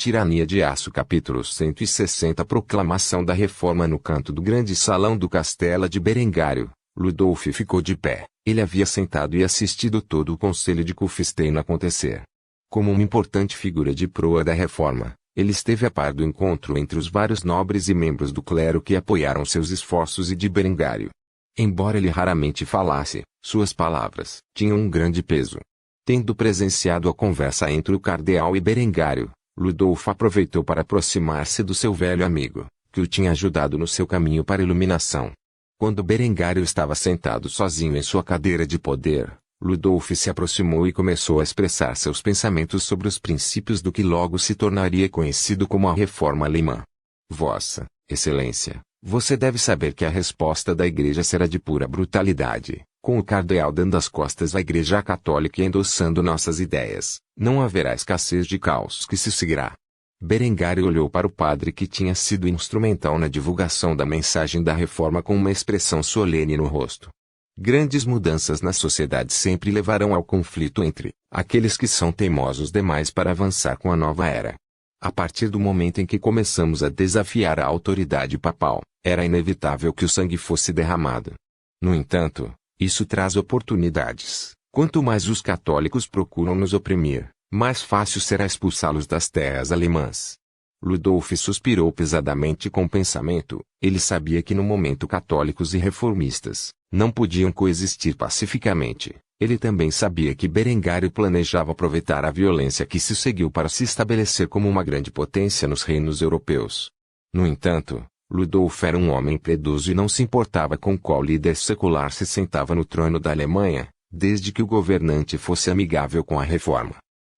Tirania de Aço capítulo 160 Proclamação da Reforma no canto do grande salão do castelo de Berengário, Ludolf ficou de pé. Ele havia sentado e assistido todo o conselho de Kufstein acontecer. Como uma importante figura de proa da reforma, ele esteve a par do encontro entre os vários nobres e membros do clero que apoiaram seus esforços e de Berengário. Embora ele raramente falasse, suas palavras tinham um grande peso. Tendo presenciado a conversa entre o cardeal e Berengário, Ludolf aproveitou para aproximar-se do seu velho amigo, que o tinha ajudado no seu caminho para a iluminação. Quando Berengário estava sentado sozinho em sua cadeira de poder, Ludolf se aproximou e começou a expressar seus pensamentos sobre os princípios do que logo se tornaria conhecido como a Reforma Alemã. Vossa Excelência, você deve saber que a resposta da Igreja será de pura brutalidade, com o cardeal dando as costas à Igreja Católica e endossando nossas ideias. Não haverá escassez de caos que se seguirá. Berengário olhou para o padre que tinha sido instrumental na divulgação da mensagem da reforma com uma expressão solene no rosto. Grandes mudanças na sociedade sempre levarão ao conflito entre aqueles que são teimosos demais para avançar com a nova era. A partir do momento em que começamos a desafiar a autoridade papal, era inevitável que o sangue fosse derramado. No entanto, isso traz oportunidades. Quanto mais os católicos procuram nos oprimir, mais fácil será expulsá-los das terras alemãs. Ludolf suspirou pesadamente com o pensamento. Ele sabia que no momento católicos e reformistas não podiam coexistir pacificamente. Ele também sabia que Berengário planejava aproveitar a violência que se seguiu para se estabelecer como uma grande potência nos reinos europeus. No entanto, Ludolf era um homem piedoso e não se importava com qual líder secular se sentava no trono da Alemanha, desde que o governante fosse amigável com a reforma.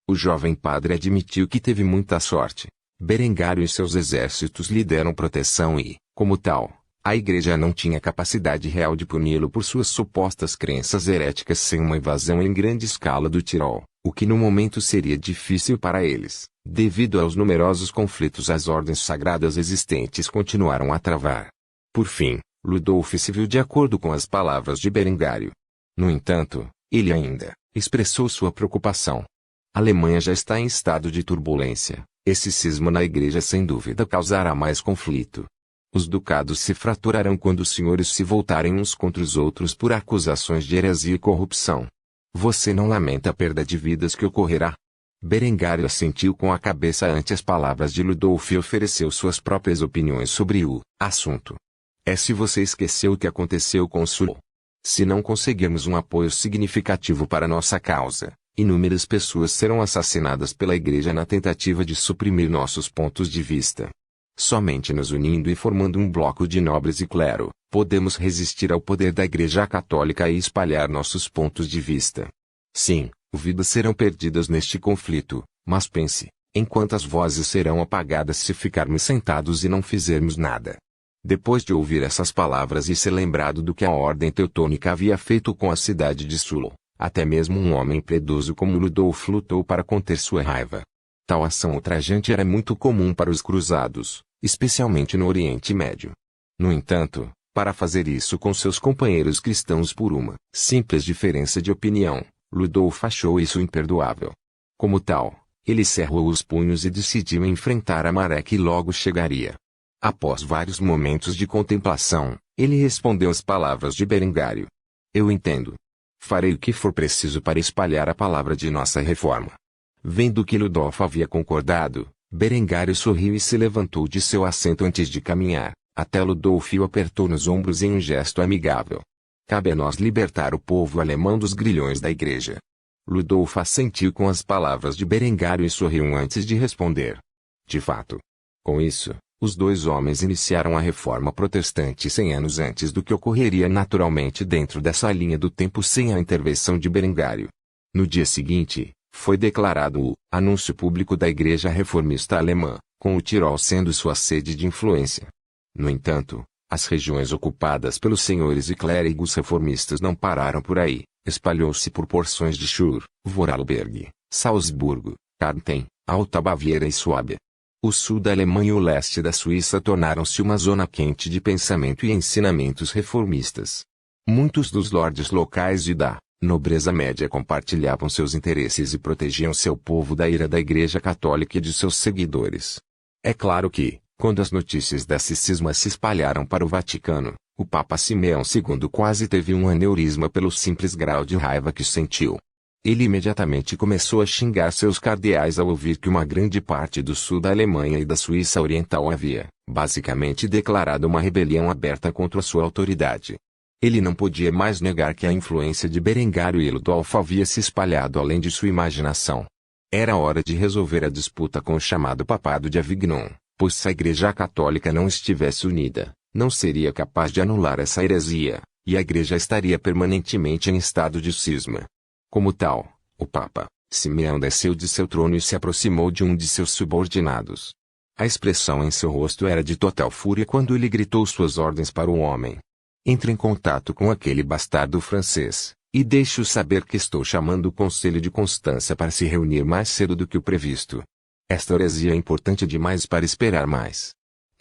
O jovem padre admitiu que teve muita sorte. Berengário e seus exércitos lhe deram proteção e, como tal, a Igreja não tinha capacidade real de puni-lo por suas supostas crenças heréticas sem uma invasão em grande escala do Tirol, o que no momento seria difícil para eles, devido aos numerosos conflitos as ordens sagradas existentes continuaram a travar. Por fim, Ludolf se viu de acordo com as palavras de Berengário. No entanto, ele ainda expressou sua preocupação. A Alemanha já está em estado de turbulência. Esse cisma na Igreja sem dúvida causará mais conflito. Os ducados se fraturarão quando os senhores se voltarem uns contra os outros por acusações de heresia e corrupção. Você não lamenta a perda de vidas que ocorrerá? Berengário assentiu com a cabeça ante as palavras de Ludolf e ofereceu suas próprias opiniões sobre o assunto. Se você esqueceu o que aconteceu com o Sul. Se não conseguirmos um apoio significativo para nossa causa, inúmeras pessoas serão assassinadas pela Igreja na tentativa de suprimir nossos pontos de vista. Somente nos unindo e formando um bloco de nobres e clero, podemos resistir ao poder da Igreja Católica e espalhar nossos pontos de vista. Sim, vidas serão perdidas neste conflito, mas pense, em quantas vozes serão apagadas se ficarmos sentados e não fizermos nada. Depois de ouvir essas palavras e ser lembrado do que a Ordem Teutônica havia feito com a cidade de Sul, até mesmo um homem piedoso como Ludolf lutou para conter sua raiva. Tal ação ultrajante era muito comum para os cruzados, especialmente no Oriente Médio. No entanto, para fazer isso com seus companheiros cristãos por uma simples diferença de opinião, Ludolf achou isso imperdoável. Como tal, ele cerrou os punhos e decidiu enfrentar a maré que logo chegaria. Após vários momentos de contemplação, ele respondeu às palavras de Berengário. Eu entendo. Farei o que for preciso para espalhar a palavra de nossa reforma. Vendo que Ludolf havia concordado, Berengário sorriu e se levantou de seu assento antes de caminhar, até Ludolf e o apertou nos ombros em um gesto amigável. Cabe a nós libertar o povo alemão dos grilhões da Igreja. Ludolf assentiu com as palavras de Berengário e sorriu antes de responder. De fato. Com isso, os dois homens iniciaram a reforma protestante 100 anos antes do que ocorreria naturalmente dentro dessa linha do tempo sem a intervenção de Berengário. No dia seguinte, foi declarado o anúncio público da Igreja Reformista Alemã, com o Tirol sendo sua sede de influência. No entanto, as regiões ocupadas pelos senhores e clérigos reformistas não pararam por aí, espalhou-se por porções de Schur, Vorarlberg, Salzburgo, Kärnten, Alta Baviera e Suábia. O sul da Alemanha e o leste da Suíça tornaram-se uma zona quente de pensamento e ensinamentos reformistas. Muitos dos lordes locais e da Nobreza média compartilhavam seus interesses e protegiam seu povo da ira da Igreja Católica e de seus seguidores. É claro que, quando as notícias desse cisma se espalharam para o Vaticano, o Papa Simeão II quase teve um aneurisma pelo simples grau de raiva que sentiu. Ele imediatamente começou a xingar seus cardeais ao ouvir que uma grande parte do sul da Alemanha e da Suíça Oriental havia, basicamente, declarado uma rebelião aberta contra sua autoridade. Ele não podia mais negar que a influência de Berengário e Ludolfo havia se espalhado além de sua imaginação. Era hora de resolver a disputa com o chamado Papado de Avignon, pois se a Igreja Católica não estivesse unida, não seria capaz de anular essa heresia, e a Igreja estaria permanentemente em estado de cisma. Como tal, o Papa, Simeão, desceu de seu trono e se aproximou de um de seus subordinados. A expressão em seu rosto era de total fúria quando ele gritou suas ordens para o homem. Entre em contato com aquele bastardo francês, e deixe-o saber que estou chamando o Conselho de Constância para se reunir mais cedo do que o previsto. Esta heresia é importante demais para esperar mais.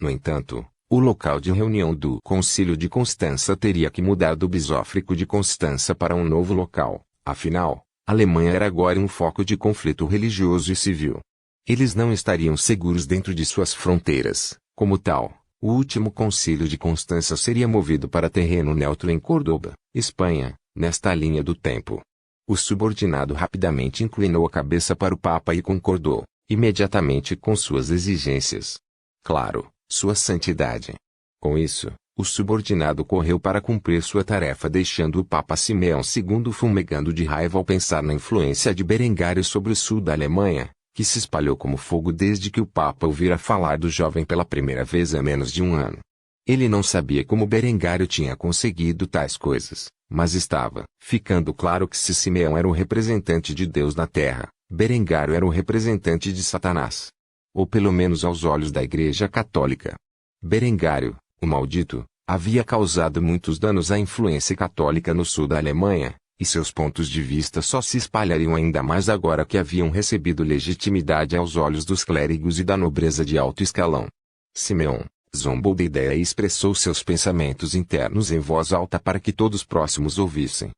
No entanto, o local de reunião do Concílio de Constança teria que mudar do Bisófrico de Constança para um novo local, afinal, a Alemanha era agora um foco de conflito religioso e civil. Eles não estariam seguros dentro de suas fronteiras, como tal. O último concílio de Constança seria movido para terreno neutro em Córdoba, Espanha, nesta linha do tempo. O subordinado rapidamente inclinou a cabeça para o Papa e concordou, imediatamente, com suas exigências. Claro, Sua Santidade. Com isso, o subordinado correu para cumprir sua tarefa, deixando o Papa Simeão II fumegando de raiva ao pensar na influência de Berengário sobre o sul da Alemanha, que se espalhou como fogo desde que o Papa ouvira falar do jovem pela primeira vez há menos de um ano. Ele não sabia como Berengário tinha conseguido tais coisas, mas estava ficando claro que se Simeão era o representante de Deus na terra, Berengário era o representante de Satanás. Ou pelo menos aos olhos da Igreja Católica. Berengário, o maldito, havia causado muitos danos à influência católica no sul da Alemanha, e seus pontos de vista só se espalhariam ainda mais agora que haviam recebido legitimidade aos olhos dos clérigos e da nobreza de alto escalão. Simeão zombou da ideia e expressou seus pensamentos internos em voz alta para que todos próximos ouvissem.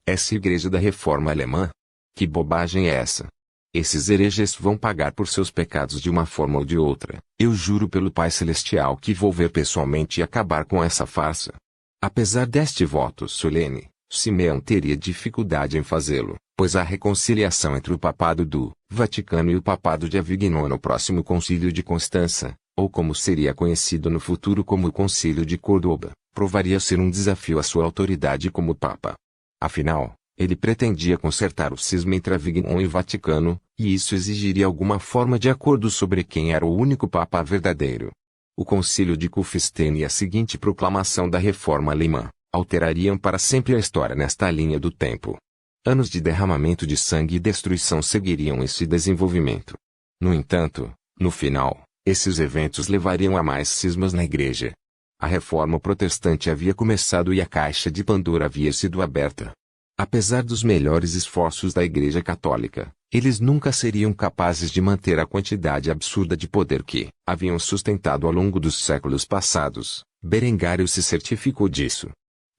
Essa Igreja da Reforma Alemã? Que bobagem é essa? Esses hereges vão pagar por seus pecados de uma forma ou de outra. Eu juro pelo Pai Celestial que vou ver pessoalmente e acabar com essa farsa. Apesar deste voto solene, Simeão teria dificuldade em fazê-lo, pois a reconciliação entre o Papado do Vaticano e o Papado de Avignon no próximo Concílio de Constança, ou como seria conhecido no futuro como o Concílio de Córdoba, provaria ser um desafio à sua autoridade como Papa. Afinal, ele pretendia consertar o cisma entre Avignon e Vaticano, e isso exigiria alguma forma de acordo sobre quem era o único Papa verdadeiro. O Concílio de Kufstein e a seguinte proclamação da Reforma Alemã alterariam para sempre a história nesta linha do tempo. Anos de derramamento de sangue e destruição seguiriam esse desenvolvimento. No entanto, no final, esses eventos levariam a mais cismas na Igreja. A Reforma Protestante havia começado e a caixa de Pandora havia sido aberta. Apesar dos melhores esforços da Igreja Católica, eles nunca seriam capazes de manter a quantidade absurda de poder que haviam sustentado ao longo dos séculos passados. Berengário se certificou disso.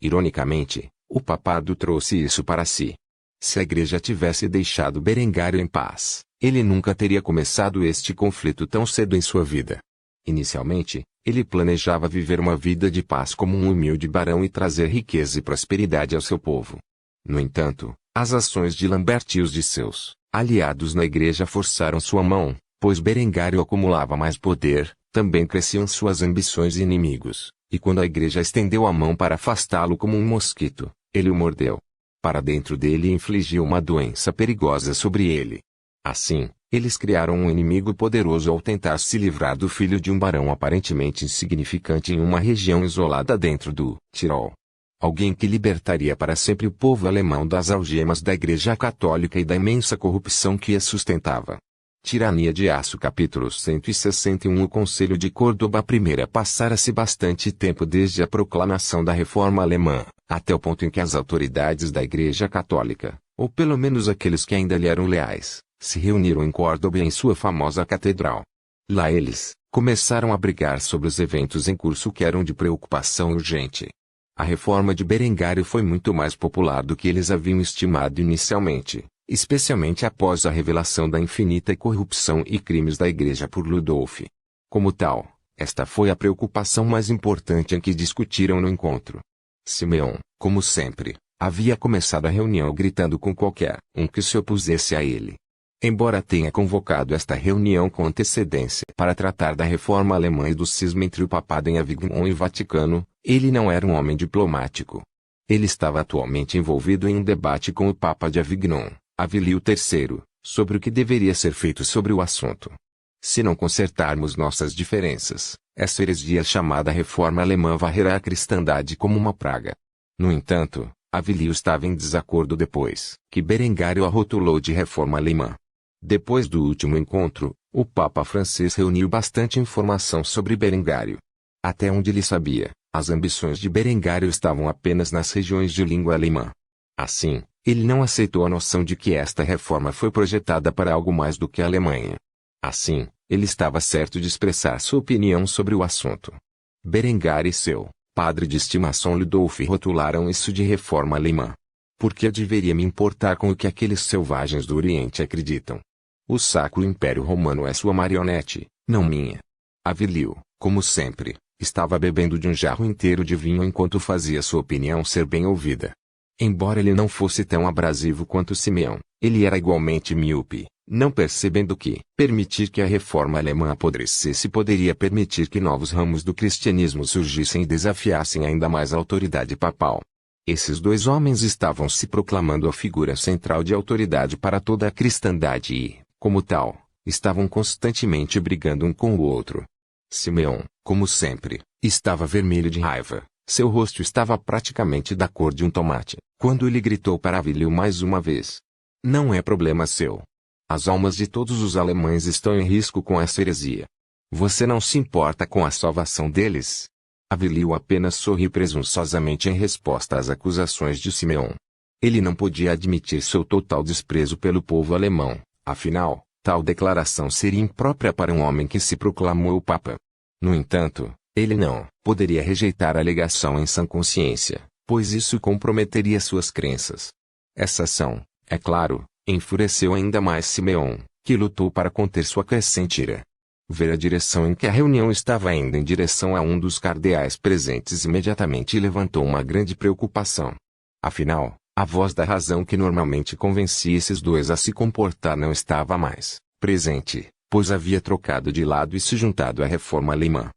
Ironicamente, o papado trouxe isso para si. Se a Igreja tivesse deixado Berengário em paz, ele nunca teria começado este conflito tão cedo em sua vida. Inicialmente, ele planejava viver uma vida de paz como um humilde barão e trazer riqueza e prosperidade ao seu povo. No entanto, as ações de Lambert e os de seus aliados na Igreja forçaram sua mão, pois Berengário acumulava mais poder, também cresciam suas ambições e inimigos. E quando a Igreja estendeu a mão para afastá-lo como um mosquito, ele o mordeu. Para dentro dele e infligiu uma doença perigosa sobre ele. Assim, eles criaram um inimigo poderoso ao tentar se livrar do filho de um barão aparentemente insignificante em uma região isolada dentro do Tirol. Alguém que libertaria para sempre o povo alemão das algemas da Igreja Católica e da imensa corrupção que a sustentava. Tirania de Aço capítulo 161 O Conselho de Córdoba passara-se bastante tempo desde a proclamação da Reforma Alemã, até o ponto em que as autoridades da Igreja Católica, ou pelo menos aqueles que ainda lhe eram leais, se reuniram em Córdoba em sua famosa catedral. Lá eles começaram a brigar sobre os eventos em curso que eram de preocupação urgente. A reforma de Berengário foi muito mais popular do que eles haviam estimado inicialmente, especialmente após a revelação da infinita corrupção e crimes da Igreja por Ludolf. Como tal, esta foi a preocupação mais importante em que discutiram no encontro. Simeão, como sempre, havia começado a reunião gritando com qualquer um que se opusesse a ele. Embora tenha convocado esta reunião com antecedência para tratar da reforma alemã e do cisma entre o papado em Avignon e o Vaticano, ele não era um homem diplomático. Ele estava atualmente envolvido em um debate com o Papa de Avignon, Avilio III, sobre o que deveria ser feito sobre o assunto. Se não consertarmos nossas diferenças, essa heresia chamada Reforma Alemã varrerá a cristandade como uma praga. No entanto, Avilio estava em desacordo depois que Berengário a rotulou de Reforma Alemã. Depois do último encontro, o Papa francês reuniu bastante informação sobre Berengário. Até onde ele sabia, as ambições de Berengário estavam apenas nas regiões de língua alemã. Assim, ele não aceitou a noção de que esta reforma foi projetada para algo mais do que a Alemanha. Assim, ele estava certo de expressar sua opinião sobre o assunto. Berengário e seu padre de estimação Ludolf rotularam isso de reforma alemã. Por que eu deveria me importar com o que aqueles selvagens do Oriente acreditam? O Sacro Império Romano é sua marionete, não minha. Avilio, como sempre, estava bebendo de um jarro inteiro de vinho enquanto fazia sua opinião ser bem ouvida. Embora ele não fosse tão abrasivo quanto Simeão, ele era igualmente míope, não percebendo que permitir que a reforma alemã apodrecesse poderia permitir que novos ramos do cristianismo surgissem e desafiassem ainda mais a autoridade papal. Esses dois homens estavam se proclamando a figura central de autoridade para toda a cristandade e, como tal, estavam constantemente brigando um com o outro. Simeão, como sempre, estava vermelho de raiva. Seu rosto estava praticamente da cor de um tomate, quando ele gritou para Avilio mais uma vez. Não é problema seu. As almas de todos os alemães estão em risco com essa heresia. Você não se importa com a salvação deles? Avilio apenas sorriu presunçosamente em resposta às acusações de Simeão. Ele não podia admitir seu total desprezo pelo povo alemão, afinal, tal declaração seria imprópria para um homem que se proclamou o Papa. No entanto, ele não poderia rejeitar a alegação em sã consciência, pois isso comprometeria suas crenças. Essa ação, é claro, enfureceu ainda mais Simeão, que lutou para conter sua crescente ira. Ver a direção em que a reunião estava indo em direção a um dos cardeais presentes imediatamente levantou uma grande preocupação. Afinal, a voz da razão que normalmente convencia esses dois a se comportar não estava mais presente, pois havia trocado de lado e se juntado à reforma alemã.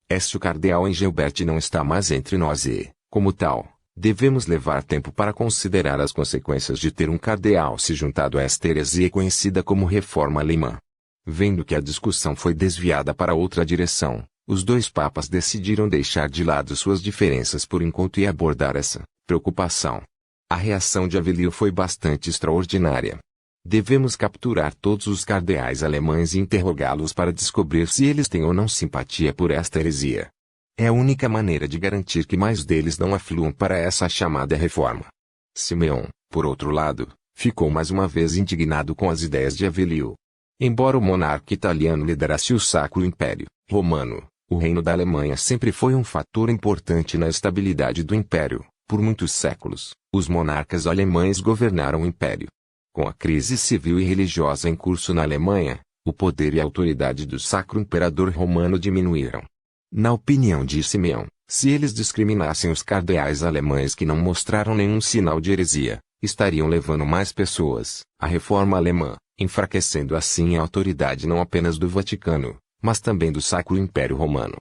Este cardeal Engelbert não está mais entre nós e, como tal, devemos levar tempo para considerar as consequências de ter um cardeal se juntado a esta heresia conhecida como reforma alemã. Vendo que a discussão foi desviada para outra direção, os dois papas decidiram deixar de lado suas diferenças por enquanto e abordar essa preocupação. A reação de Avilio foi bastante extraordinária. Devemos capturar todos os cardeais alemães e interrogá-los para descobrir se eles têm ou não simpatia por esta heresia. É a única maneira de garantir que mais deles não afluam para essa chamada reforma. Simeão, por outro lado, ficou mais uma vez indignado com as ideias de Avilio. Embora o monarca italiano liderasse o Sacro Império Romano, o reino da Alemanha sempre foi um fator importante na estabilidade do império. Por muitos séculos, os monarcas alemães governaram o império. Com a crise civil e religiosa em curso na Alemanha, o poder e a autoridade do Sacro Imperador Romano diminuíram. Na opinião de Simeão, se eles discriminassem os cardeais alemães que não mostraram nenhum sinal de heresia, estariam levando mais pessoas à reforma alemã, enfraquecendo assim a autoridade não apenas do Vaticano, mas também do Sacro Império Romano.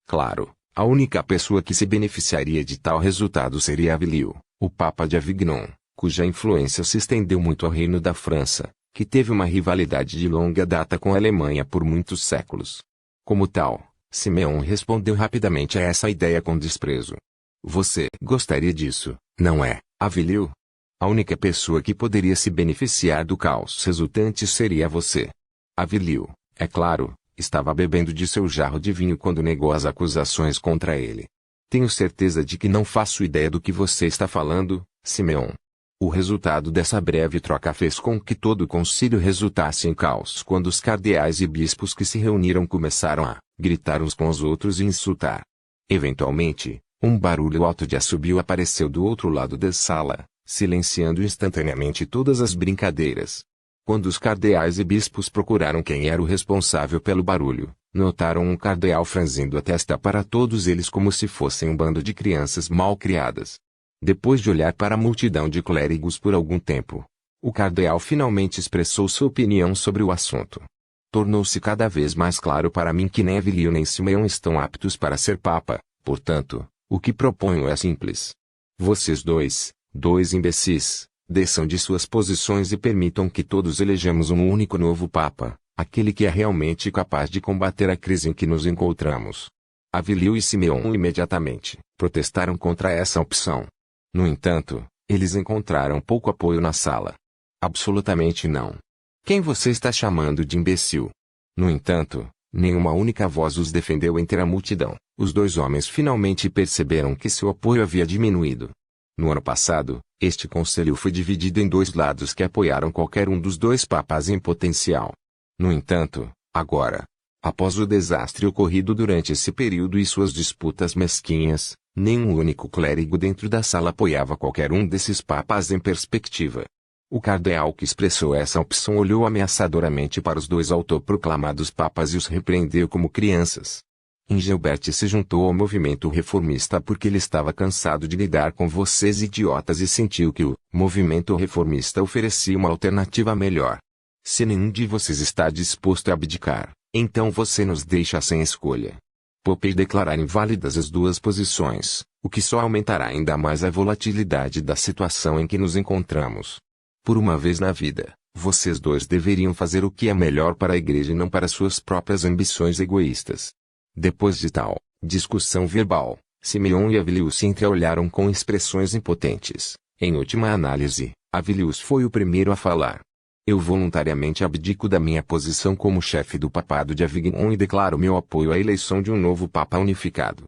Claro, a única pessoa que se beneficiaria de tal resultado seria Avilio, o Papa de Avignon, cuja influência se estendeu muito ao Reino da França, que teve uma rivalidade de longa data com a Alemanha por muitos séculos. Como tal, Simeão respondeu rapidamente a essa ideia com desprezo. Você gostaria disso, não é, Avilio? A única pessoa que poderia se beneficiar do caos resultante seria você. Avilio, é claro, estava bebendo de seu jarro de vinho quando negou as acusações contra ele. Tenho certeza de que não faço ideia do que você está falando, Simeão. O resultado dessa breve troca fez com que todo o concílio resultasse em caos quando os cardeais e bispos que se reuniram começaram a gritar uns com os outros e insultar. Eventualmente, Um barulho alto de assobio apareceu do outro lado da sala, silenciando instantaneamente todas as brincadeiras. Quando os cardeais e bispos procuraram quem era o responsável pelo barulho, notaram um cardeal franzindo a testa para todos eles como se fossem um bando de crianças mal criadas. Depois de olhar para a multidão de clérigos por algum tempo, o cardeal finalmente expressou sua opinião sobre o assunto. Tornou-se cada vez mais claro para mim que nem Avilio nem Simeão estão aptos para ser papa, portanto, o que proponho é simples. Vocês dois imbecis, desçam de suas posições e permitam que todos elejamos um único novo papa, aquele que é realmente capaz de combater a crise em que nos encontramos. Avilio e Simeão imediatamente protestaram contra essa opção. No entanto, eles encontraram pouco apoio na sala. Absolutamente não. Quem você está chamando de imbecil? No entanto, nenhuma única voz os defendeu entre a multidão. Os dois homens finalmente perceberam que seu apoio havia diminuído. No ano passado, este conselho foi dividido em dois lados que apoiaram qualquer um dos dois papas em potencial. No entanto, agora, após o desastre ocorrido durante esse período e suas disputas mesquinhas, nenhum único clérigo dentro da sala apoiava qualquer um desses papas em perspectiva. O cardeal que expressou essa opção olhou ameaçadoramente para os dois autoproclamados papas e os repreendeu como crianças. Engelbert se juntou ao movimento reformista porque ele estava cansado de lidar com vocês idiotas e sentiu que o movimento reformista oferecia uma alternativa melhor. Se nenhum de vocês está disposto a abdicar, então você nos deixa sem escolha. Pope declarar inválidas as duas posições, o que só aumentará ainda mais a volatilidade da situação em que nos encontramos. Por uma vez na vida, vocês dois deveriam fazer o que é melhor para a igreja e não para suas próprias ambições egoístas. Depois de tal discussão verbal, Simeão e Avilio se entreolharam com expressões impotentes. Em última análise, Avilio foi o primeiro a falar. Eu voluntariamente abdico da minha posição como chefe do papado de Avignon e declaro meu apoio à eleição de um novo papa unificado.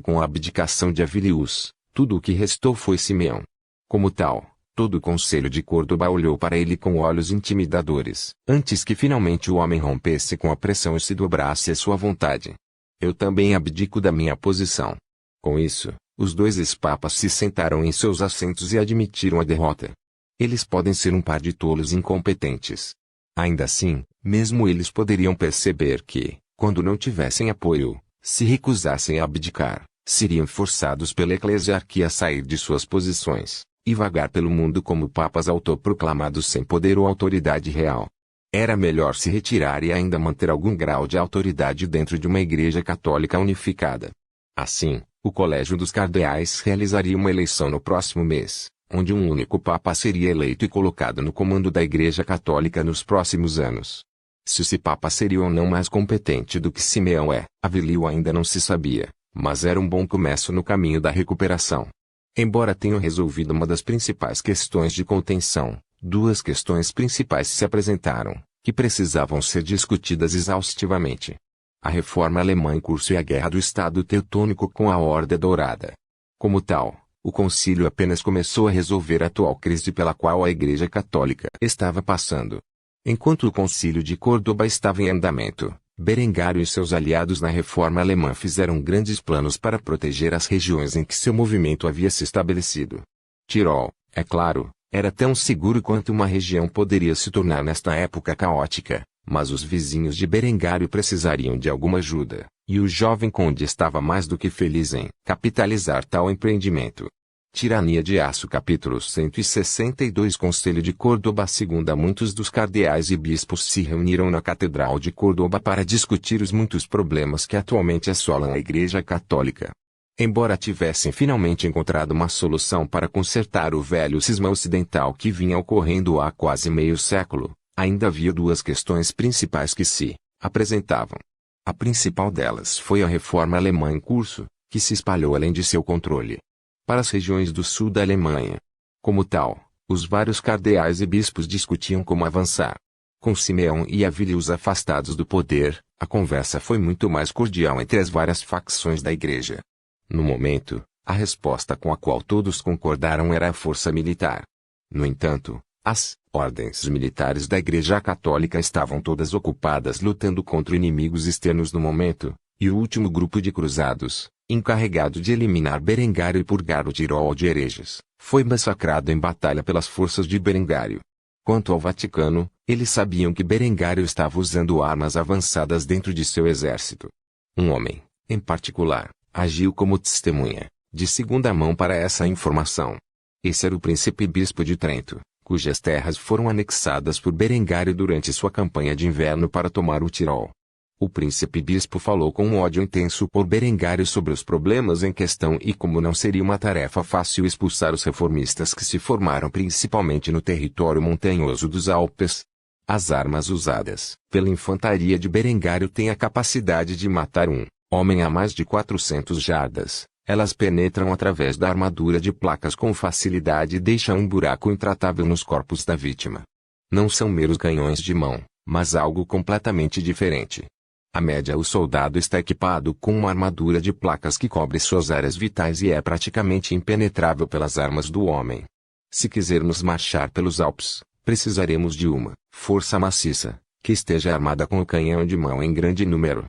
Com a abdicação de Avilio, tudo o que restou foi Simeão. Como tal, todo o conselho de Córdoba olhou para ele com olhos intimidadores, antes que finalmente o homem rompesse com a pressão e se dobrasse à sua vontade. Eu também abdico da minha posição. Com isso, os dois ex-papas se sentaram em seus assentos e admitiram a derrota. Eles podem ser um par de tolos incompetentes. Ainda assim, mesmo eles poderiam perceber que, quando não tivessem apoio, se recusassem a abdicar, seriam forçados pela eclesiarquia a sair de suas posições e vagar pelo mundo como papas autoproclamados sem poder ou autoridade real. Era melhor se retirar e ainda manter algum grau de autoridade dentro de uma igreja católica unificada. Assim, o Colégio dos Cardeais realizaria uma eleição no próximo mês, onde um único papa seria eleito e colocado no comando da Igreja Católica nos próximos anos. Se esse papa seria ou não mais competente do que Simeão Avilio ainda não se sabia, mas era um bom começo no caminho da recuperação. Embora tenham resolvido uma das principais questões de contenção, duas questões principais se apresentaram, que precisavam ser discutidas exaustivamente. A reforma alemã em curso e a guerra do Estado Teutônico com a Horda Dourada. Como tal, o concílio apenas começou a resolver a atual crise pela qual a Igreja Católica estava passando. Enquanto o concílio de Córdoba estava em andamento, Berengário e seus aliados na reforma alemã fizeram grandes planos para proteger as regiões em que seu movimento havia se estabelecido. Tirol, é claro, era tão seguro quanto uma região poderia se tornar nesta época caótica, mas os vizinhos de Berengário precisariam de alguma ajuda, e o jovem conde estava mais do que feliz em capitalizar tal empreendimento. Tirania de Aço capítulo 162 Conselho de Córdoba. Segundo muitos dos cardeais e bispos se reuniram na Catedral de Córdoba para discutir os muitos problemas que atualmente assolam a Igreja Católica. Embora tivessem finalmente encontrado uma solução para consertar o velho cisma ocidental que vinha ocorrendo há quase meio século, ainda havia duas questões principais que se apresentavam. A principal delas foi a reforma alemã em curso, que se espalhou além de seu controle para as regiões do sul da Alemanha. Como tal, os vários cardeais e bispos discutiam como avançar. Com Simeão e Avilio afastados do poder, a conversa foi muito mais cordial entre as várias facções da igreja. No momento, a resposta com a qual todos concordaram era a força militar. No entanto, as ordens militares da Igreja Católica estavam todas ocupadas lutando contra inimigos externos no momento, e o último grupo de cruzados, encarregado de eliminar Berengário e purgar o Tirol de hereges, foi massacrado em batalha pelas forças de Berengário. Quanto ao Vaticano, eles sabiam que Berengário estava usando armas avançadas dentro de seu exército. Um homem, em particular, agiu como testemunha, de segunda mão para essa informação. Esse era o príncipe bispo de Trento, cujas terras foram anexadas por Berengário durante sua campanha de inverno para tomar o Tirol. O príncipe bispo falou com um ódio intenso por Berengário sobre os problemas em questão e como não seria uma tarefa fácil expulsar os reformistas que se formaram principalmente no território montanhoso dos Alpes. As armas usadas pela infantaria de Berengário têm a capacidade de matar um homem a mais de 400 jardas. Elas penetram através da armadura de placas com facilidade e deixam um buraco intratável nos corpos da vítima. Não são meros canhões de mão, mas algo completamente diferente. À média, o soldado está equipado com uma armadura de placas que cobre suas áreas vitais e é praticamente impenetrável pelas armas do homem. Se quisermos marchar pelos Alpes, precisaremos de uma força maciça, que esteja armada com o canhão de mão em grande número.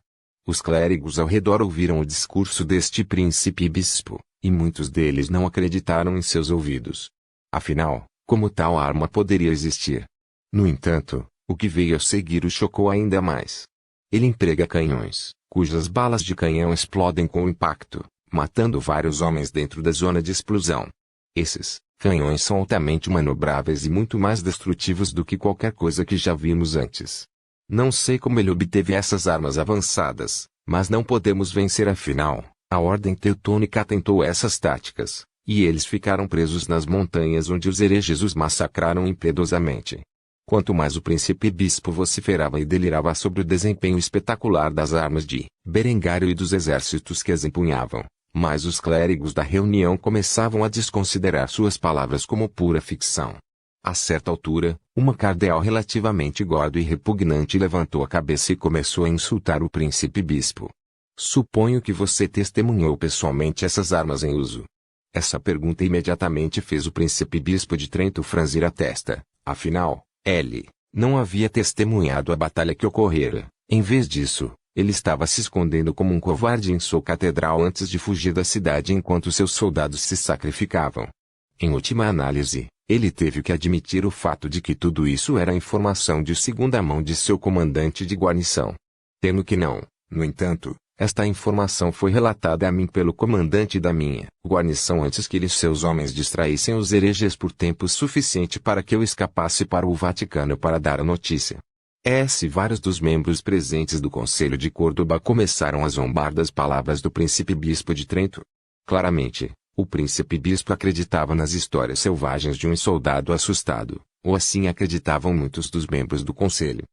Os clérigos ao redor ouviram o discurso deste príncipe bispo, e muitos deles não acreditaram em seus ouvidos. Afinal, como tal arma poderia existir? No entanto, o que veio a seguir o chocou ainda mais. Ele emprega canhões, cujas balas de canhão explodem com o impacto, matando vários homens dentro da zona de explosão. Esses canhões são altamente manobráveis e muito mais destrutivos do que qualquer coisa que já vimos antes. Não sei como ele obteve essas armas avançadas, mas não podemos vencer afinal. A Ordem Teutônica tentou essas táticas, e eles ficaram presos nas montanhas onde os hereges os massacraram impiedosamente. Quanto mais o príncipe bispo vociferava e delirava sobre o desempenho espetacular das armas de Berengário e dos exércitos que as empunhavam, mais os clérigos da reunião começavam a desconsiderar suas palavras como pura ficção. A certa altura, uma cardeal relativamente gordo e repugnante levantou a cabeça e começou a insultar o príncipe bispo. Suponho que você testemunhou pessoalmente essas armas em uso. Essa pergunta imediatamente fez o príncipe bispo de Trento franzir a testa. Afinal, ele não havia testemunhado a batalha que ocorrera. Em vez disso, ele estava se escondendo como um covarde em sua catedral antes de fugir da cidade enquanto seus soldados se sacrificavam. Em última análise, ele teve que admitir o fato de que tudo isso era informação de segunda mão de seu comandante de guarnição. Temo que não, no entanto, esta informação foi relatada a mim pelo comandante da minha guarnição antes que ele e seus homens distraíssem os hereges por tempo suficiente para que eu escapasse para o Vaticano para dar a notícia. Vários dos membros presentes do Conselho de Córdoba começaram a zombar das palavras do príncipe bispo de Trento. Claramente, o príncipe bispo acreditava nas histórias selvagens de um soldado assustado, ou assim acreditavam muitos dos membros do conselho.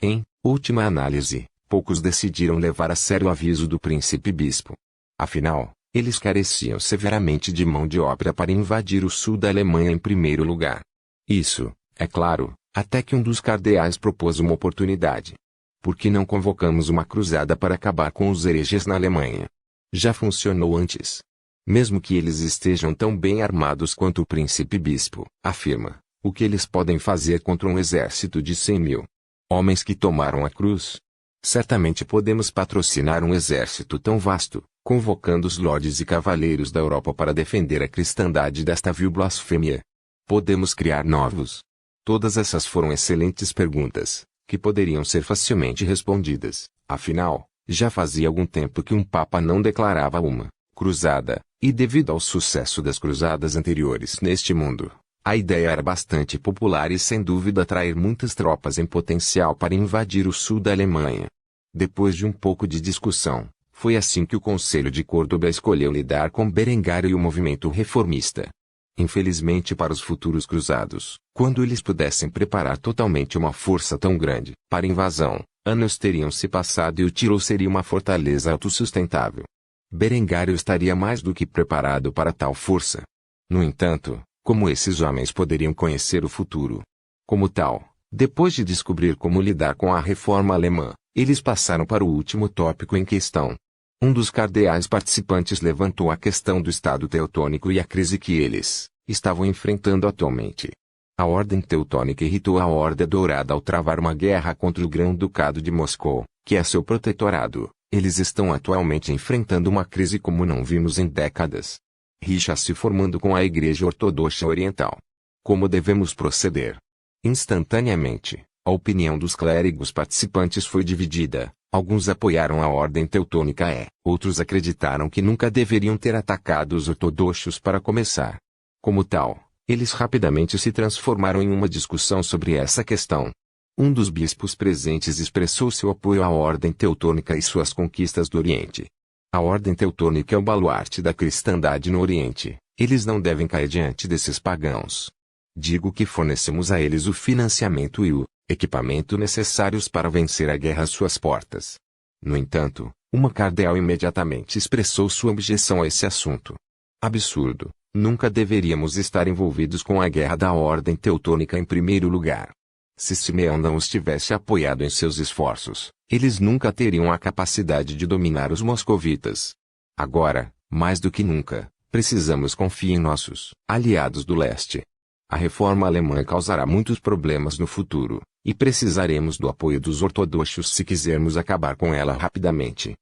Em última análise, poucos decidiram levar a sério o aviso do príncipe bispo. Afinal, eles careciam severamente de mão de obra para invadir o sul da Alemanha em primeiro lugar. Isso, é claro, até que um dos cardeais propôs uma oportunidade. Por que não convocamos uma cruzada para acabar com os hereges na Alemanha? Já funcionou antes. Mesmo que eles estejam tão bem armados quanto o príncipe bispo afirma, o que eles podem fazer contra um exército de 100.000 homens que tomaram a cruz? Certamente podemos patrocinar um exército tão vasto, convocando os lordes e cavaleiros da Europa para defender a cristandade desta vil blasfêmia. Podemos criar novos. Todas essas foram excelentes perguntas, que poderiam ser facilmente respondidas. Afinal, já fazia algum tempo que um papa não declarava uma cruzada, e devido ao sucesso das cruzadas anteriores neste mundo, a ideia era bastante popular e sem dúvida atrair muitas tropas em potencial para invadir o sul da Alemanha. Depois de um pouco de discussão, foi assim que o Conselho de Córdoba escolheu lidar com Berengário e o movimento reformista. Infelizmente para os futuros cruzados, quando eles pudessem preparar totalmente uma força tão grande para invasão, anos teriam se passado e o Tirol seria uma fortaleza autossustentável. Berengário estaria mais do que preparado para tal força. No entanto, como esses homens poderiam conhecer o futuro? Como tal, depois de descobrir como lidar com a reforma alemã, eles passaram para o último tópico em questão. Um dos cardeais participantes levantou a questão do Estado teutônico e a crise que eles estavam enfrentando atualmente. A Ordem Teutônica irritou a Horda Dourada ao travar uma guerra contra o Grão-Ducado de Moscou, que é seu protetorado, Eles estão atualmente enfrentando uma crise como não vimos em décadas. Rixa se formando com a Igreja Ortodoxa Oriental. Como devemos proceder? Instantaneamente, a opinião dos clérigos participantes foi dividida. Alguns apoiaram a ordem teutônica outros acreditaram que nunca deveriam ter atacado os ortodoxos para começar. Como tal, eles rapidamente se transformaram em uma discussão sobre essa questão. Um dos bispos presentes expressou seu apoio à ordem teutônica e suas conquistas do Oriente. A ordem teutônica é o baluarte da cristandade no Oriente. Eles não devem cair diante desses pagãos. Digo que fornecemos a eles o financiamento e o equipamento necessários para vencer a guerra às suas portas. No entanto, uma cardeal imediatamente expressou sua objeção a esse assunto. Absurdo! Nunca deveríamos estar envolvidos com a guerra da ordem teutônica em primeiro lugar. Se Simeão não os tivesse apoiado em seus esforços, eles nunca teriam a capacidade de dominar os moscovitas. Agora, mais do que nunca, precisamos confiar em nossos aliados do leste. A reforma alemã causará muitos problemas no futuro, e precisaremos do apoio dos ortodoxos se quisermos acabar com ela rapidamente.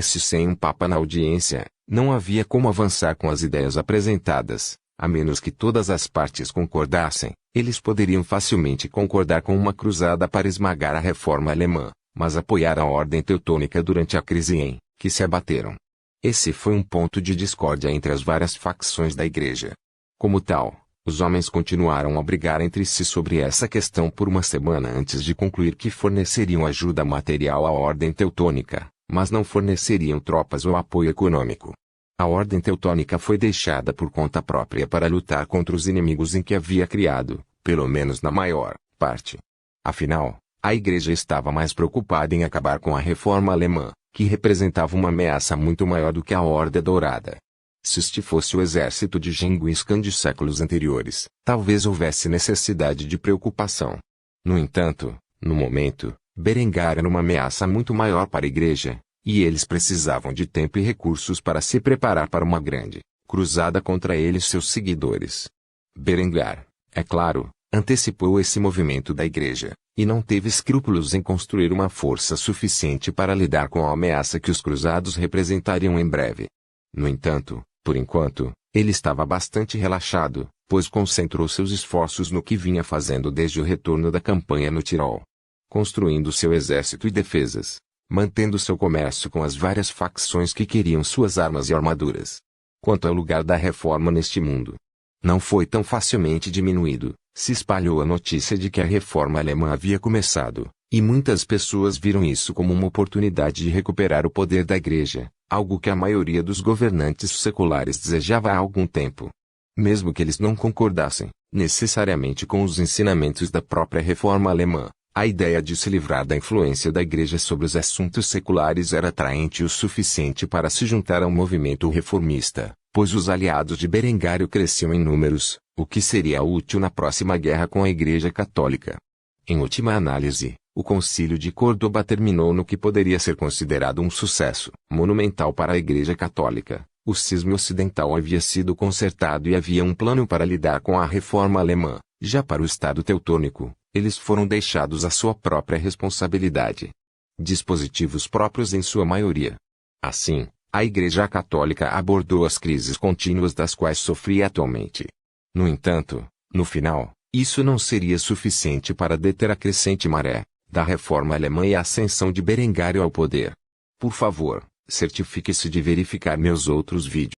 Sem um papa na audiência, não havia como avançar com as ideias apresentadas, a menos que todas as partes concordassem. Eles poderiam facilmente concordar com uma cruzada para esmagar a reforma alemã, mas apoiar a ordem teutônica durante a crise em que se abateram. Esse foi um ponto de discórdia entre as várias facções da Igreja. Como tal, os homens continuaram a brigar entre si sobre essa questão por uma semana antes de concluir que forneceriam ajuda material à ordem teutônica, mas não forneceriam tropas ou apoio econômico. A ordem teutônica foi deixada por conta própria para lutar contra os inimigos em que havia criado, pelo menos na maior parte. Afinal, a Igreja estava mais preocupada em acabar com a reforma alemã, que representava uma ameaça muito maior do que a Horda Dourada. Se este fosse o exército de Gengis Khan de séculos anteriores, talvez houvesse necessidade de preocupação. No entanto, no momento, Berengar era uma ameaça muito maior para a Igreja, e eles precisavam de tempo e recursos para se preparar para uma grande cruzada contra ele e seus seguidores. Berengar, é claro, antecipou esse movimento da Igreja, e não teve escrúpulos em construir uma força suficiente para lidar com a ameaça que os cruzados representariam em breve. No entanto, por enquanto, ele estava bastante relaxado, pois concentrou seus esforços no que vinha fazendo desde o retorno da campanha no Tirol. Construindo seu exército e defesas, mantendo seu comércio com as várias facções que queriam suas armas e armaduras. Quanto ao lugar da reforma neste mundo, não foi tão facilmente diminuído. Se espalhou a notícia de que a reforma alemã havia começado, e muitas pessoas viram isso como uma oportunidade de recuperar o poder da Igreja, algo que a maioria dos governantes seculares desejava há algum tempo. Mesmo que eles não concordassem, necessariamente com os ensinamentos da própria reforma alemã, a ideia de se livrar da influência da Igreja sobre os assuntos seculares era atraente o suficiente para se juntar ao movimento reformista, pois os aliados de Berengário cresciam em números, o que seria útil na próxima guerra com a Igreja Católica. Em última análise, o Concílio de Córdoba terminou no que poderia ser considerado um sucesso monumental para a Igreja Católica. O cisma ocidental havia sido consertado e havia um plano para lidar com a reforma alemã. Já para o Estado teutônico, eles foram deixados à sua própria responsabilidade. Dispositivos próprios em sua maioria. Assim, a Igreja Católica abordou as crises contínuas das quais sofria atualmente. No entanto, no final, isso não seria suficiente para deter a crescente maré da reforma alemã e a ascensão de Berengário ao poder. Por favor, certifique-se de verificar meus outros vídeos.